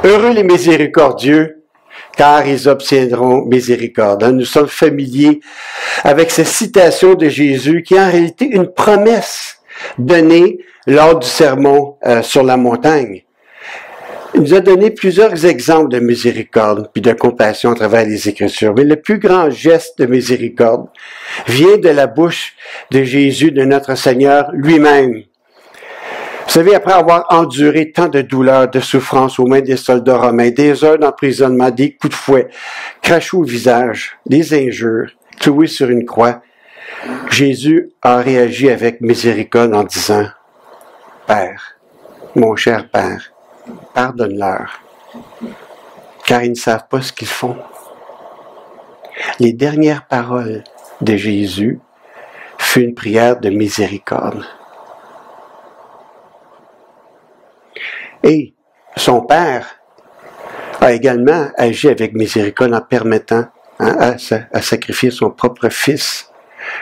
Heureux les miséricordieux, car ils obtiendront miséricorde. Nous sommes familiers avec cette citation de Jésus qui est en réalité une promesse donnée lors du sermon sur la montagne. Il nous a donné plusieurs exemples de miséricorde puis de compassion à travers les Écritures. Mais le plus grand geste de miséricorde vient de la bouche de Jésus, de notre Seigneur lui-même. Vous savez, après avoir enduré tant de douleurs, de souffrances aux mains des soldats romains, des heures d'emprisonnement, des coups de fouet, crachés au visage, des injures, cloués sur une croix, Jésus a réagi avec miséricorde en disant, « Père, mon cher Père, pardonne-leur, car ils ne savent pas ce qu'ils font. » Les dernières paroles de Jésus furent une prière de miséricorde. Et son Père a également agi avec miséricorde en permettant à sacrifier son propre Fils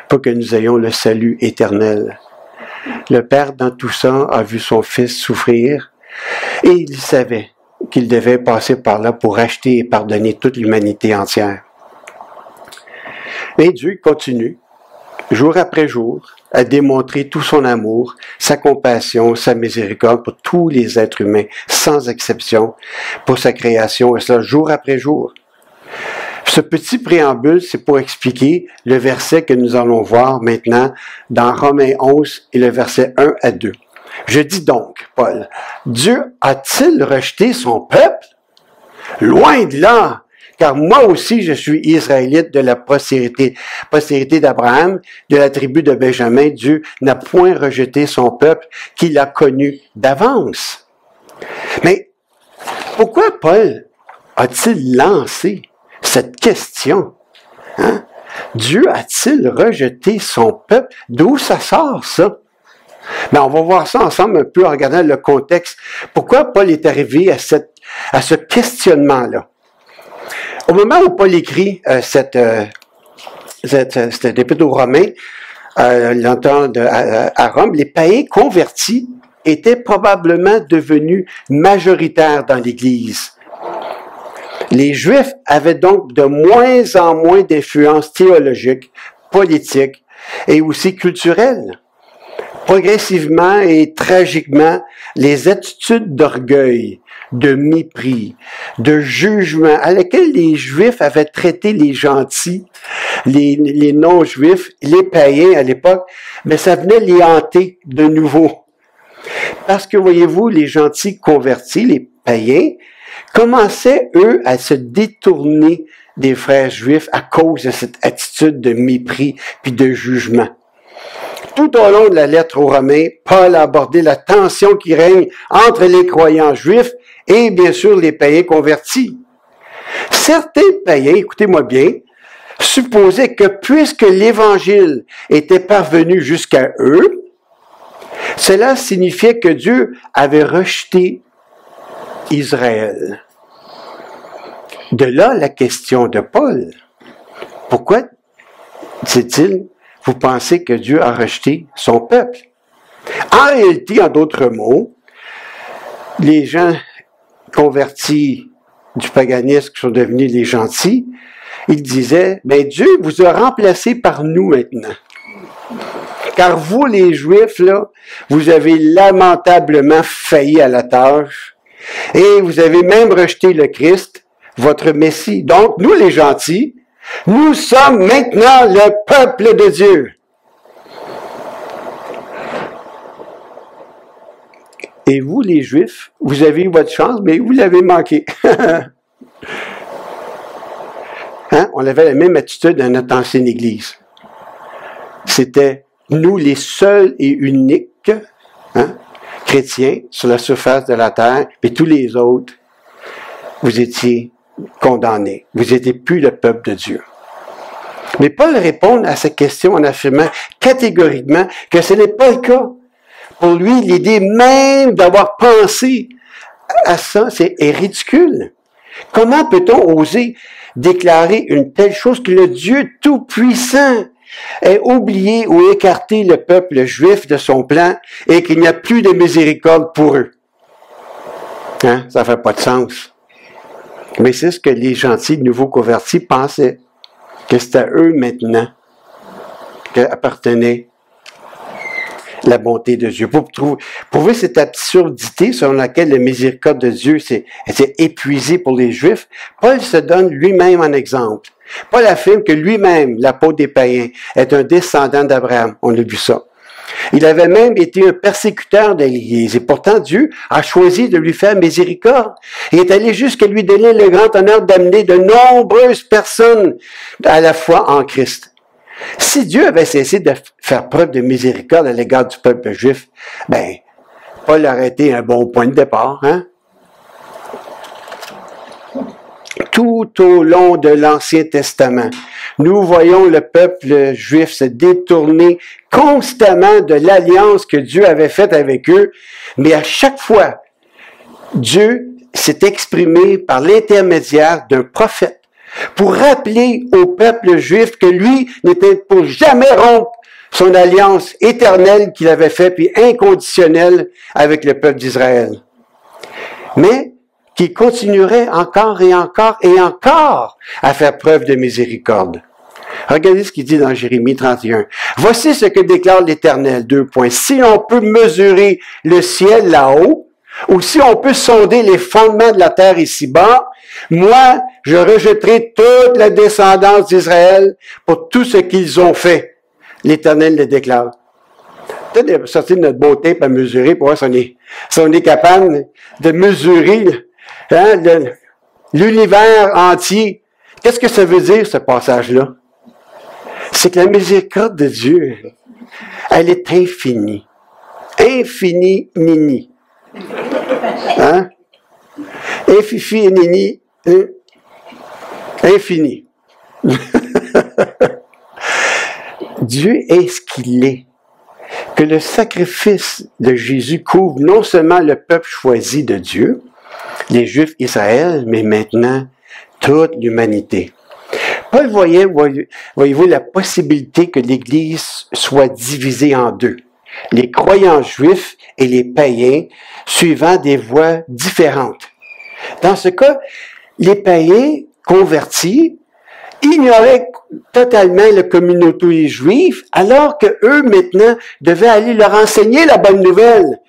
pour que nous ayons le salut éternel. Le Père, dans tout ça, a vu son Fils souffrir et il savait qu'il devait passer par là pour racheter et pardonner toute l'humanité entière. Et Dieu continue, jour après jour, à démontrer tout son amour, sa compassion, sa miséricorde pour tous les êtres humains, sans exception, pour sa création, et cela jour après jour. Ce petit préambule, c'est pour expliquer le verset que nous allons voir maintenant dans Romains 11 et le verset 1 à 2. Je dis donc, Paul, Dieu a-t-il rejeté son peuple? Loin de là! Car moi aussi, je suis israélite de la postérité d'Abraham, de la tribu de Benjamin. Dieu n'a point rejeté son peuple qu'il a connu d'avance. Mais pourquoi Paul a-t-il lancé cette question? Hein? Dieu a-t-il rejeté son peuple? D'où ça sort, ça? Ben, on va voir ça ensemble un peu en regardant le contexte. Pourquoi Paul est arrivé à ce questionnement-là? Au moment où Paul écrit cette épître aux Romains, à Rome, les païens convertis étaient probablement devenus majoritaires dans l'Église. Les Juifs avaient donc de moins en moins d'influence théologique, politique et aussi culturelle. Progressivement et tragiquement, les attitudes d'orgueil, de mépris, de jugement à laquelle les Juifs avaient traité les gentils, les non-Juifs, les païens à l'époque, mais ça venait les hanter de nouveau. Parce que, voyez-vous, les gentils convertis, les païens, commençaient, eux, à se détourner des frères juifs à cause de cette attitude de mépris puis de jugement. Tout au long de la lettre aux Romains, Paul a abordé la tension qui règne entre les croyants juifs et, bien sûr, les païens convertis. Certains païens, écoutez-moi bien, supposaient que puisque l'Évangile était parvenu jusqu'à eux, cela signifiait que Dieu avait rejeté Israël. De là la question de Paul. Pourquoi, dit-il, vous pensez que Dieu a rejeté son peuple? En réalité, en d'autres mots, les gens convertis du paganisme qui sont devenus les gentils, ils disaient, ben Dieu vous a remplacés par nous maintenant. Car vous, les Juifs, là, vous avez lamentablement failli à la tâche et vous avez même rejeté le Christ, votre Messie. Donc, nous, les gentils, nous sommes maintenant le peuple de Dieu. Et vous, les Juifs, vous avez eu votre chance, mais vous l'avez manqué. Hein? On avait la même attitude dans notre ancienne Église. C'était nous les seuls et uniques chrétiens sur la surface de la terre, et tous les autres, vous étiez condamnés. Vous n'étiez plus le peuple de Dieu. Mais Paul répond à cette question en affirmant catégoriquement que ce n'est pas le cas. Pour lui, l'idée même d'avoir pensé à ça, est ridicule. Comment peut-on oser déclarer une telle chose que le Dieu Tout-Puissant ait oublié ou écarté le peuple juif de son plan et qu'il n'y a plus de miséricorde pour eux? Hein? Ça ne fait pas de sens. Mais c'est ce que les gentils nouveaux convertis pensaient, que c'était à eux maintenant qu'appartenait la bonté de Dieu. Pour prouver cette absurdité selon laquelle la miséricorde de Dieu était épuisée pour les Juifs, Paul se donne lui-même en exemple. Paul affirme que lui-même, l'apôtre des païens, est un descendant d'Abraham. On a vu ça. Il avait même été un persécuteur de l'Église, et pourtant Dieu a choisi de lui faire miséricorde. Il est allé jusqu'à lui donner le grand honneur d'amener de nombreuses personnes à la foi en Christ. Si Dieu avait cessé de faire preuve de miséricorde à l'égard du peuple juif, ben, Paul aurait été un bon point de départ, hein? Tout au long de l'Ancien Testament, nous voyons le peuple juif se détourner constamment de l'alliance que Dieu avait faite avec eux, mais à chaque fois, Dieu s'est exprimé par l'intermédiaire d'un prophète pour rappeler au peuple juif que lui n'était pour jamais rompre son alliance éternelle qu'il avait faite, puis inconditionnelle avec le peuple d'Israël. Mais qu'il continuerait encore et encore et encore à faire preuve de miséricorde. Regardez ce qu'il dit dans Jérémie 31. « Voici ce que déclare l'Éternel, : Si on peut mesurer le ciel là-haut, ou si on peut sonder les fondements de la terre ici-bas, moi, je rejetterai toute la descendance d'Israël pour tout ce qu'ils ont fait. » L'Éternel le déclare. Peut-être sortir de notre beau tape à mesurer pour voir si on est capable de mesurer l'univers entier. Qu'est-ce que ça veut dire, ce passage-là? C'est que la miséricorde de Dieu, elle est infinie. Infinie, nini. Hein? Infifi et nini. Infini. Dieu est ce qu'il est. Que le sacrifice de Jésus couvre non seulement le peuple choisi de Dieu, les Juifs Israël, mais maintenant toute l'humanité. Paul voyait, voyez-vous, la possibilité que l'Église soit divisée en deux. Les croyants juifs et les païens suivant des voies différentes. Dans ce cas, les païens convertis ignoraient totalement la communauté juive, alors que eux maintenant devaient aller leur enseigner la bonne nouvelle.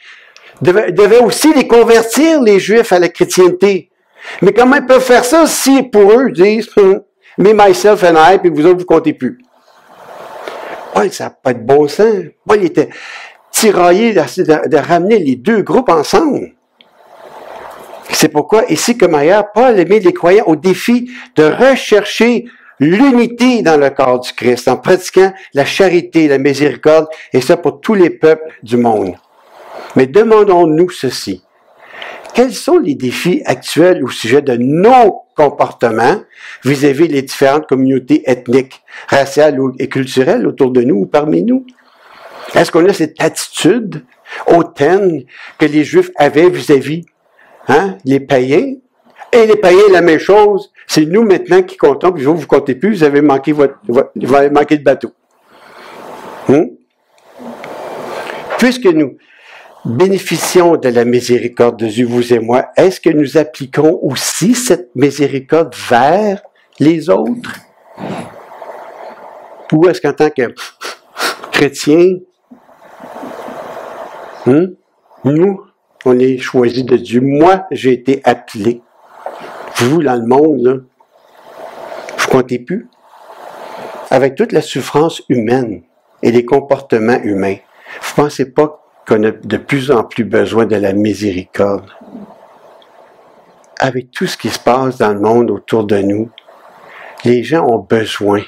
Devaient aussi les convertir, les Juifs, à la chrétienté. Mais comment ils peuvent faire ça si pour eux, ils disent « Me, myself and I », puis vous autres, vous comptez plus. Paul, ça n'a pas de bon sens. Paul était tiraillé de ramener les deux groupes ensemble. C'est pourquoi, ici comme ailleurs, Paul met les croyants au défi de rechercher l'unité dans le corps du Christ, en pratiquant la charité, la miséricorde, et ça pour tous les peuples du monde. Mais demandons-nous ceci. Quels sont les défis actuels au sujet de nos comportements vis-à-vis des différentes communautés ethniques, raciales et culturelles autour de nous ou parmi nous? Est-ce qu'on a cette attitude hautaine que les Juifs avaient vis-à-vis les païens? Et les païens, la même chose. C'est nous maintenant qui comptons, puis vous ne comptez plus, vous avez manqué vous avez manqué le bateau. Puisque nous bénéficions de la miséricorde de Dieu, vous et moi, est-ce que nous appliquons aussi cette miséricorde vers les autres? Ou est-ce qu'en tant que chrétiens, nous, on est choisis de Dieu. Moi, j'ai été appelé. Vous, dans le monde, là, vous comptez plus. Avec toute la souffrance humaine et les comportements humains, vous ne pensez pas qu'on a de plus en plus besoin de la miséricorde? Avec tout ce qui se passe dans le monde autour de nous, les gens ont besoin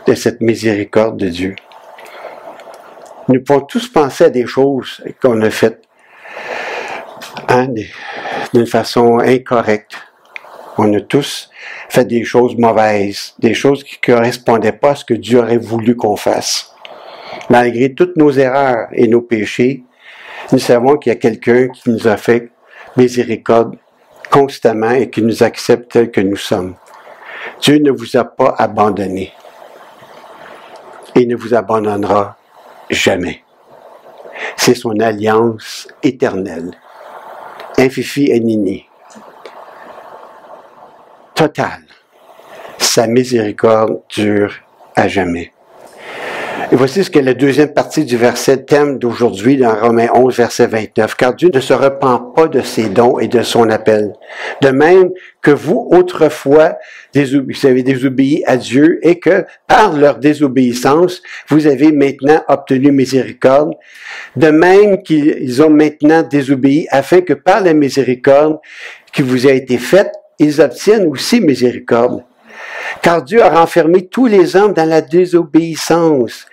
de cette miséricorde de Dieu. Nous pouvons tous penser à des choses qu'on a faites d'une façon incorrecte. On a tous fait des choses mauvaises, des choses qui ne correspondaient pas à ce que Dieu aurait voulu qu'on fasse. Malgré toutes nos erreurs et nos péchés, nous savons qu'il y a quelqu'un qui nous a fait miséricorde constamment et qui nous accepte tels que nous sommes. Dieu ne vous a pas abandonné et ne vous abandonnera jamais. C'est son alliance éternelle. Infifi et Nini. Total. Sa miséricorde dure à jamais. Et voici ce que la deuxième partie du verset thème d'aujourd'hui dans Romains 11, verset 29. Car Dieu ne se repent pas de ses dons et de son appel. De même que vous, autrefois, vous avez désobéi à Dieu et que, par leur désobéissance, vous avez maintenant obtenu miséricorde. De même qu'ils ont maintenant désobéi afin que par la miséricorde qui vous a été faite, ils obtiennent aussi miséricorde. Car Dieu a renfermé tous les hommes dans la désobéissance.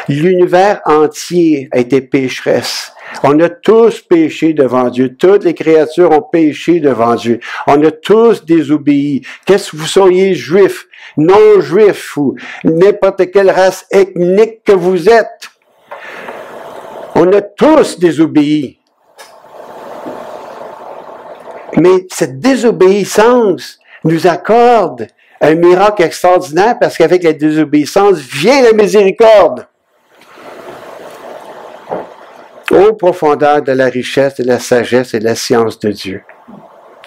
L'univers entier a été pécheresse. On a tous péché devant Dieu. Toutes les créatures ont péché devant Dieu. On a tous désobéi. Qu'est-ce que vous soyez juif, non-juif ou n'importe quelle race ethnique que vous êtes. On a tous désobéi. Mais cette désobéissance nous accorde un miracle extraordinaire parce qu'avec la désobéissance vient la miséricorde. Ô profondeur de la richesse, de la sagesse et de la science de Dieu.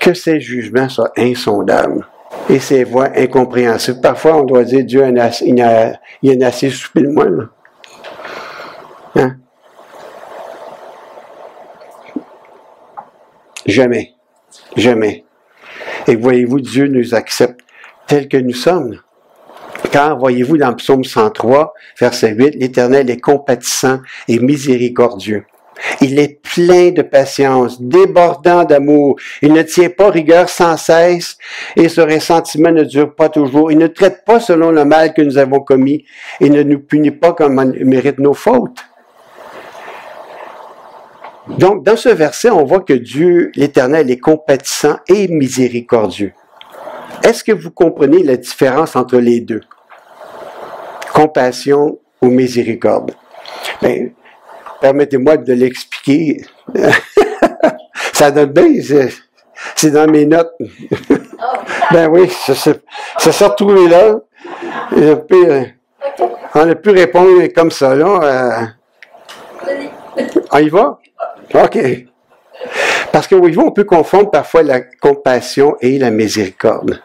Que ces jugements soient insondables et ces voies incompréhensibles. Parfois, on doit dire Dieu il a assez soupé de moi. Là. Hein? Jamais. Jamais. Et voyez-vous, Dieu nous accepte tels que nous sommes. Car, voyez-vous, dans Psaume 103, verset 8, l'Éternel est compatissant et miséricordieux. Il est plein de patience, débordant d'amour. Il ne tient pas rigueur sans cesse et ce ressentiment ne dure pas toujours. Il ne traite pas selon le mal que nous avons commis et ne nous punit pas comme on mérite nos fautes. Donc, dans ce verset, on voit que Dieu, l'Éternel, est compatissant et miséricordieux. Est-ce que vous comprenez la différence entre les deux? Compassion ou miséricorde? Bien, permettez-moi de l'expliquer. Ça donne bien, c'est dans mes notes. Ben oui, ça s'est retrouvé là. On a pu répondre comme ça, là. On y va? OK. Parce que oui, on peut confondre parfois la compassion et la miséricorde.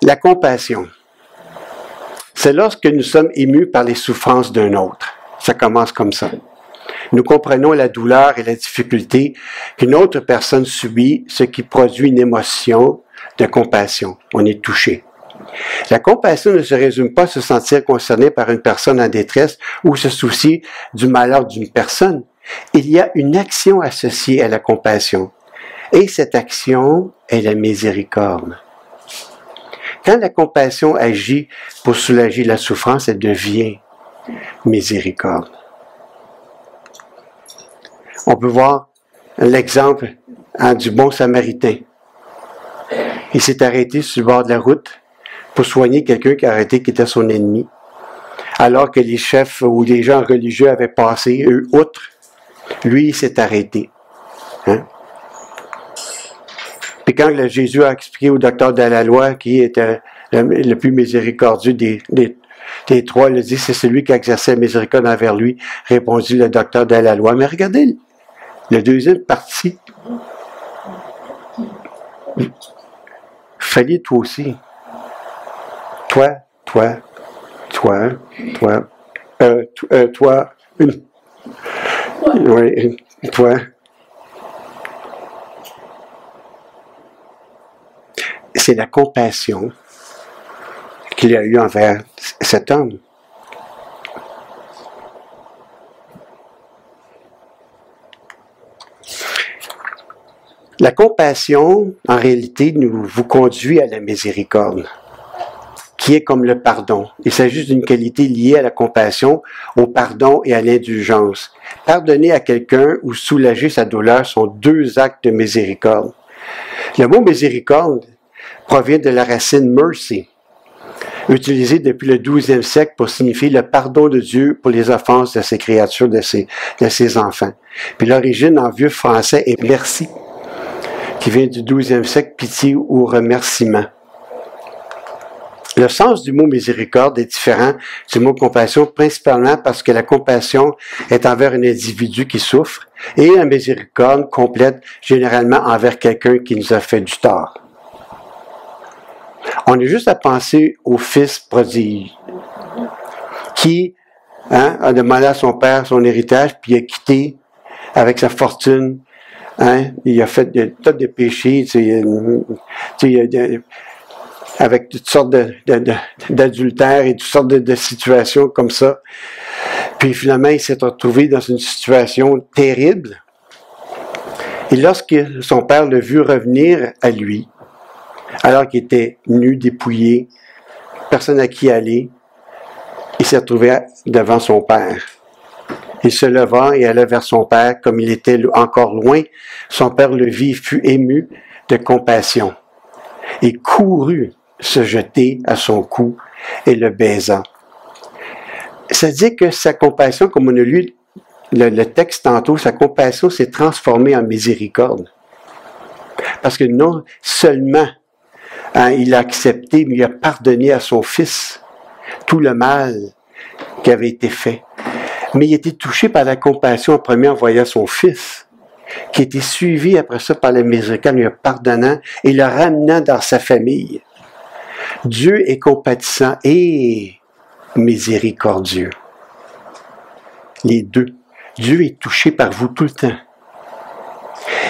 La compassion, c'est lorsque nous sommes émus par les souffrances d'un autre. Ça commence comme ça. Nous comprenons la douleur et la difficulté qu'une autre personne subit, ce qui produit une émotion de compassion. On est touché. La compassion ne se résume pas à se sentir concerné par une personne en détresse ou se soucier du malheur d'une personne. Il y a une action associée à la compassion. Et cette action est la miséricorde. Quand la compassion agit pour soulager la souffrance, elle devient miséricorde. On peut voir l'exemple du bon samaritain. Il s'est arrêté sur le bord de la route pour soigner quelqu'un qui a arrêté, qui était son ennemi. Alors que les chefs ou les gens religieux avaient passé, eux, outre, lui, il s'est arrêté. Hein? Puis quand Jésus a expliqué au docteur de la loi, qui était le plus miséricordieux des trois, il a dit, c'est celui qui exerçait la miséricorde envers lui, répondit le docteur de la loi. Mais regardez, la deuxième partie. Fallait toi aussi. Toi, oui, toi. C'est la compassion qu'il a eue envers cet homme. La compassion, en réalité, vous conduit à la miséricorde, qui est comme le pardon. Il s'agit d'une qualité liée à la compassion, au pardon et à l'indulgence. Pardonner à quelqu'un ou soulager sa douleur sont deux actes de miséricorde. Le mot miséricorde provient de la racine mercy, utilisée depuis le 12e siècle pour signifier le pardon de Dieu pour les offenses de ses créatures, de ses enfants. Puis l'origine en vieux français est merci, qui vient du 12e siècle, pitié ou remerciement. Le sens du mot miséricorde est différent du mot compassion, principalement parce que la compassion est envers un individu qui souffre et la miséricorde complète généralement envers quelqu'un qui nous a fait du tort. On est juste à penser au fils prodigue qui a demandé à son père son héritage, puis il a quitté avec sa fortune. Il a fait tout des péchés, avec toutes sortes d'adultères et toutes sortes de situations comme ça. Puis finalement, il s'est retrouvé dans une situation terrible. Et lorsque son père l'a vu revenir à lui, alors qu'il était nu, dépouillé, personne à qui aller, il s'est retrouvé devant son père. Il se leva et alla vers son père, comme il était encore loin. Son père le vit, fut ému de compassion et courut se jeter à son cou et le baisa. Ça dit que sa compassion, comme on a lu le texte tantôt, sa compassion s'est transformée en miséricorde. Parce que non seulement il a accepté, mais il a pardonné à son fils tout le mal qui avait été fait. Mais il était touché par la compassion en premier en voyant son fils, qui était suivi après ça par la miséricorde, lui pardonnant et le ramenant dans sa famille. Dieu est compatissant et miséricordieux. Les deux. Dieu est touché par vous tout le temps.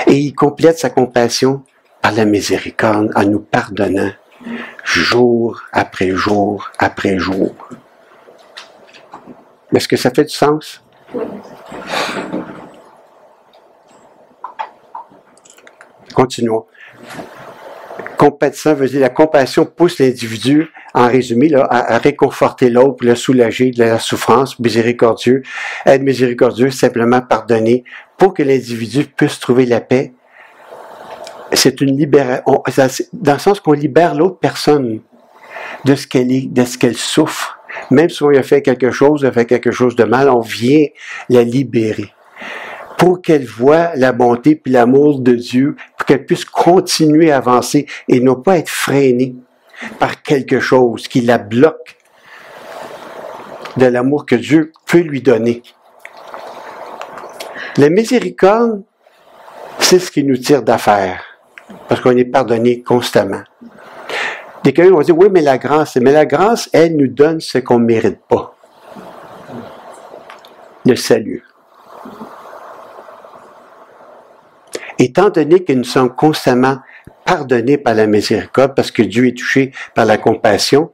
Et il complète sa compassion par la miséricorde en nous pardonnant jour après jour après jour. Est-ce que ça fait du sens? Continuons. Compatissant veut dire la compassion pousse l'individu, en résumé, là, à réconforter l'autre, pour le soulager de la souffrance. Miséricordieux, être miséricordieux, simplement pardonner, pour que l'individu puisse trouver la paix. C'est une libération, dans le sens qu'on libère l'autre personne de ce qu'elle est, de ce qu'elle souffre. Même si on lui a fait quelque chose de mal, on vient la libérer. Pour qu'elle voie la bonté puis l'amour de Dieu, pour qu'elle puisse continuer à avancer et ne pas être freinée par quelque chose qui la bloque de l'amour que Dieu peut lui donner. La miséricorde, c'est ce qui nous tire d'affaire, parce qu'on est pardonné constamment. Quelqu'un va dire, oui, mais la grâce, elle nous donne ce qu'on ne mérite pas. Le salut. Étant donné que nous sommes constamment pardonnés par la miséricorde, parce que Dieu est touché par la compassion,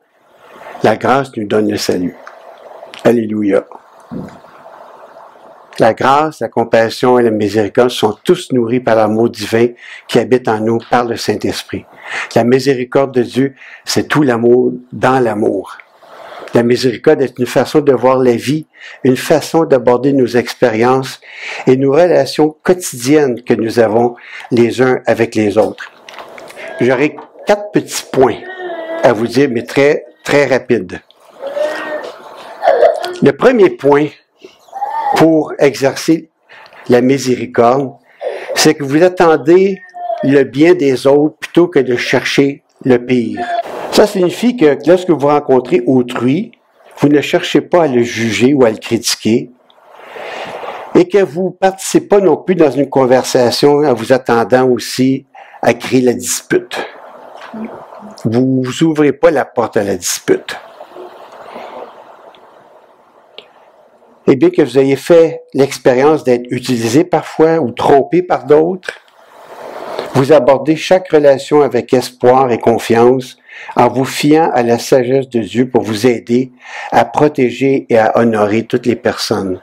la grâce nous donne le salut. Alléluia. La grâce, la compassion et la miséricorde sont tous nourris par l'amour divin qui habite en nous par le Saint-Esprit. La miséricorde de Dieu, c'est tout l'amour dans l'amour. La miséricorde est une façon de voir la vie, une façon d'aborder nos expériences et nos relations quotidiennes que nous avons les uns avec les autres. J'aurai 4 petits points à vous dire, mais très, très rapides. Le premier point pour exercer la miséricorde, c'est que vous attendez le bien des autres plutôt que de chercher le pire. Ça signifie que lorsque vous rencontrez autrui, vous ne cherchez pas à le juger ou à le critiquer et que vous ne participez pas non plus dans une conversation en vous attendant aussi à créer la dispute. Vous n'ouvrez pas la porte à la dispute. Et bien que vous ayez fait l'expérience d'être utilisé parfois ou trompé par d'autres, vous abordez chaque relation avec espoir et confiance en vous fiant à la sagesse de Dieu pour vous aider à protéger et à honorer toutes les personnes.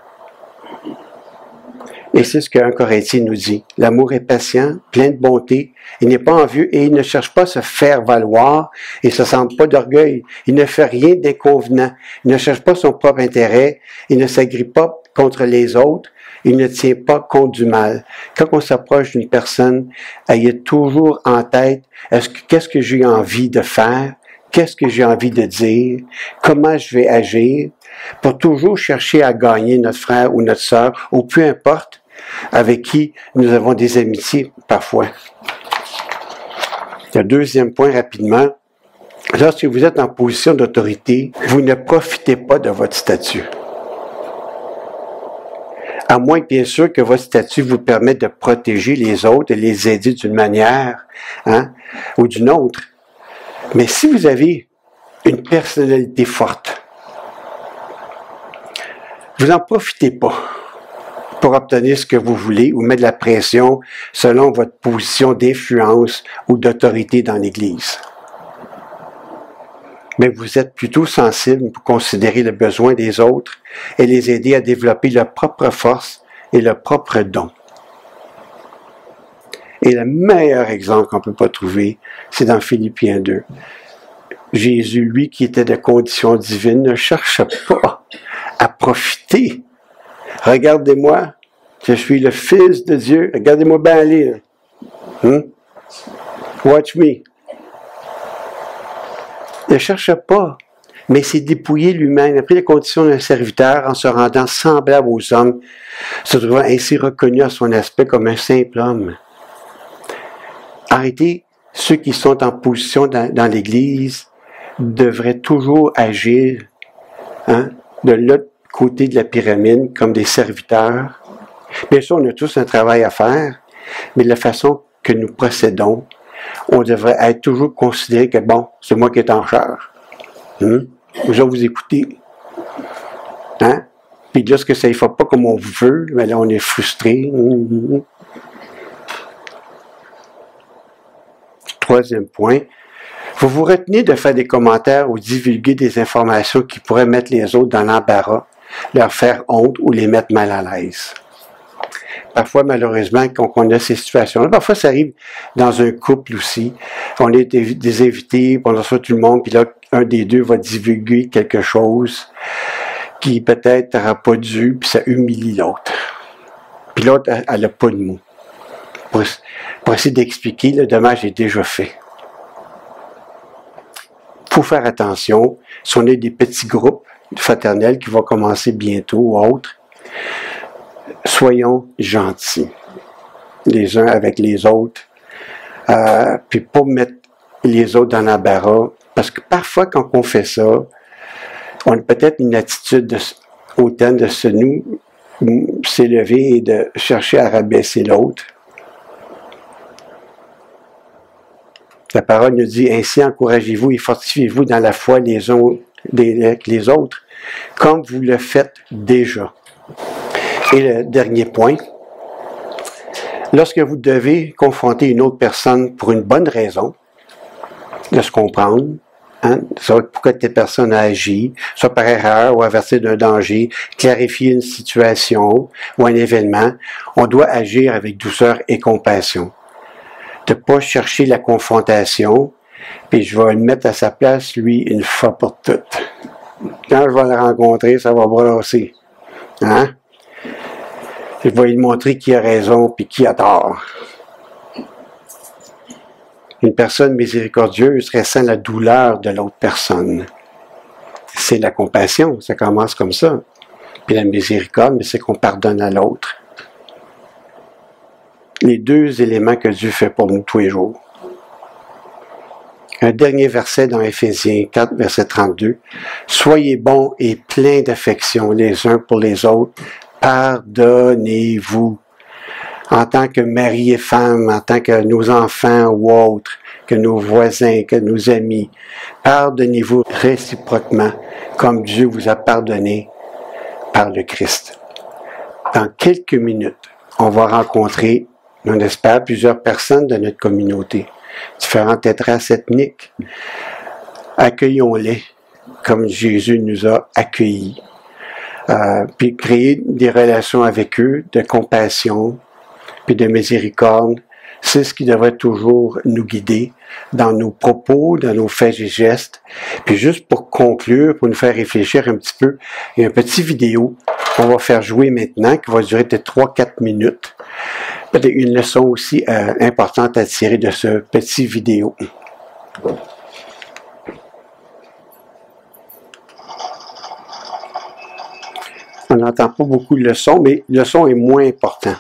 Et c'est ce qu'un Corinthien nous dit. L'amour est patient, plein de bonté, il n'est pas envieux et il ne cherche pas à se faire valoir et ne se sent pas d'orgueil. Il ne fait rien d'inconvenant. Il ne cherche pas son propre intérêt. Il ne s'agrippe pas contre les autres. Il ne tient pas compte du mal. Quand on s'approche d'une personne, ayez toujours en tête, qu'est-ce que j'ai envie de faire? Qu'est-ce que j'ai envie de dire? Comment je vais agir? Pour toujours chercher à gagner notre frère ou notre sœur, ou peu importe, avec qui nous avons des amitiés parfois. Le deuxième point rapidement, lorsque vous êtes en position d'autorité, vous ne profitez pas de votre statut. À moins que, bien sûr, que votre statut vous permette de protéger les autres et les aider d'une manière ou d'une autre. Mais si vous avez une personnalité forte, vous n'en profitez pas pour obtenir ce que vous voulez ou mettre de la pression selon votre position d'influence ou d'autorité dans l'Église. Mais vous êtes plutôt sensible pour considérer le besoin des autres et les aider à développer leur propre force et leur propre don. Et le meilleur exemple qu'on ne peut pas trouver, c'est dans Philippiens 2. Jésus, lui qui était de condition divine, ne cherche pas à profiter. Regardez-moi, je suis le Fils de Dieu. Regardez-moi bien aller. Watch me. Il ne cherche pas, mais s'est dépouillé lui-même. Il a pris les conditions d'un serviteur en se rendant semblable aux hommes, se trouvant ainsi reconnu à son aspect comme un simple homme. Arrêtez, ceux qui sont en position dans l'Église devraient toujours agir de l'autre côté de la pyramide comme des serviteurs. Bien sûr, on a tous un travail à faire, mais de la façon que nous procédons, on devrait être toujours considéré que, bon, c'est moi qui est en charge. Vous allez vous écouter. Puis lorsque ça ne fait pas comme on veut, mais là, on est frustré. Troisième point, vous vous retenez de faire des commentaires ou divulguer des informations qui pourraient mettre les autres dans l'embarras, leur faire honte ou les mettre mal à l'aise. Parfois, malheureusement, quand on a ces situations-là, parfois ça arrive dans un couple aussi. On est des invités, puis on reçoit tout le monde, puis là, un des deux va divulguer quelque chose qui peut-être n'aura pas dû, puis ça humilie l'autre. Puis l'autre, elle n'a pas de mots. Pour essayer d'expliquer, le dommage est déjà fait. Il faut faire attention. Si on a des petits groupes fraternels qui vont commencer bientôt ou autres, soyons gentils, les uns avec les autres, puis pas mettre les autres dans l'embarras, parce que parfois, quand on fait ça, on a peut-être une attitude hautaine de s'élever et de chercher à rabaisser l'autre. La parole nous dit, ainsi encouragez-vous et fortifiez-vous dans la foi les uns avec les autres, comme vous le faites déjà. Et le dernier point, lorsque vous devez confronter une autre personne pour une bonne raison, de se comprendre, savoir pourquoi telle personne a agi, soit par erreur ou avertir d'un danger, clarifier une situation ou un événement, on doit agir avec douceur et compassion. De ne pas chercher la confrontation, puis je vais le mettre à sa place, lui, une fois pour toutes. Quand je vais le rencontrer, ça va brasser. Je vais lui montrer qui a raison puis qui a tort. Une personne miséricordieuse ressent la douleur de l'autre personne. C'est la compassion, ça commence comme ça. Puis la miséricorde, mais c'est qu'on pardonne à l'autre. Les deux éléments que Dieu fait pour nous tous les jours. Un dernier verset dans Éphésiens 4, verset 32. « Soyez bons et pleins d'affection les uns pour les autres. Pardonnez-vous. » En tant que mari et femme, en tant que nos enfants ou autres, que nos voisins, que nos amis. Pardonnez-vous réciproquement, comme Dieu vous a pardonné par le Christ. Dans quelques minutes, on va rencontrer, on espère, plusieurs personnes de notre communauté, différentes races ethniques. Accueillons-les comme Jésus nous a accueillis. Puis créer des relations avec eux de compassion, puis de miséricorde. C'est ce qui devrait toujours nous guider dans nos propos, dans nos faits et gestes. Puis juste pour conclure, pour nous faire réfléchir un petit peu, il y a une petite vidéo qu'on va faire jouer maintenant, qui va durer peut-être 3-4 minutes. Peut-être une leçon aussi importante à tirer de ce petit vidéo. On n'entend pas beaucoup le son, mais le son est moins important.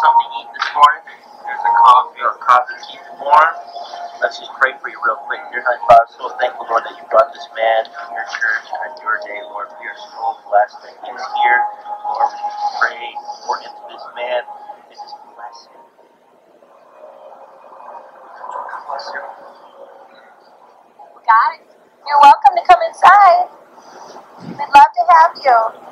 Something to eat this morning. There's a coffee or coffee, keep it warm. Let's just pray for you real quick. Dear Heavenly Father, so thankful, Lord, that you brought this man to your church on your day, Lord. We are so blessed that he is here. Lord, we pray pour into this man and just bless him. Bless him. Got it. You're welcome to come inside. We'd love to have you.